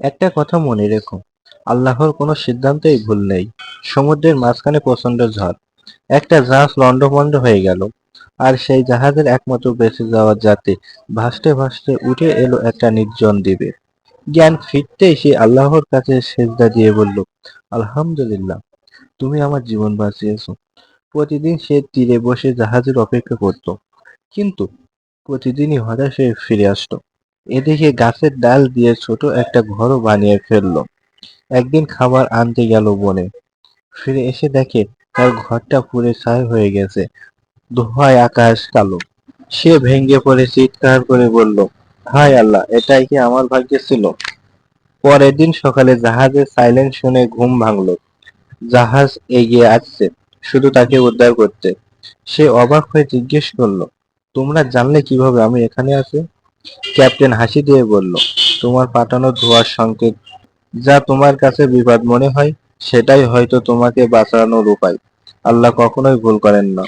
একটা কথা মনে রেখো, আল্লাহর কোনো সিদ্ধান্তেই ভুল নেই। সমুদ্রের মাঝখানে প্রচন্ড ঝড়, একটা জাহাজ লন্ডভন্ড হয়ে গেল, আর সেই জাহাজের একমাত্র বেঁচে যাওয়া যাত্রী ভাসতে ভাসতে উঠে এলো একটা নির্জন দ্বীপে। জ্ঞান ফিরতেই সে আল্লাহর কাছে সেজদা দিয়ে বলল, আলহামদুলিল্লাহ, তুমি আমার জীবন বাঁচিয়েছো। প্রতিদিন সে তীরে বসে জাহাজের অপেক্ষা করত, কিন্তু প্রতিদিনই হতাশ হয়ে ফিরে আসতো। এদিকে গাছের ডাল দিয়ে ছোট একটা ঘরও বানিয়ে ফেললো। একদিন খাবার আনতে গেল বনে, ফিরে এসে দেখে তার ঘরটা পুড়ে ছাই হয়ে গেছে, ধোঁয়ায় আকাশ কালো। সে ভেঙে পড়ে চিৎকার করে বলল, হায় আল্লাহ, এটাই কি আমার ভাগ্যে ছিল? পরের দিন সকালে জাহাজের সাইলেন্ট শুনে ঘুম ভাঙলো। জাহাজ এগিয়ে আসছে, শুধু তাকে উদ্ধার করতে। সে অবাক হয়ে জিজ্ঞেস করলো, তোমরা জানলে কিভাবে আমি এখানে আছি? ক্যাপ্টেন হাসি দিয়ে বলল, তোমার পাঠানো ধোঁয়ার সংকেত। যা তোমার কাছে বিপদ মনে হয়, সেটাই হয়তো তোমাকে বাঁচানোর উপায়। আল্লাহ কখনোই ভুল করেন না।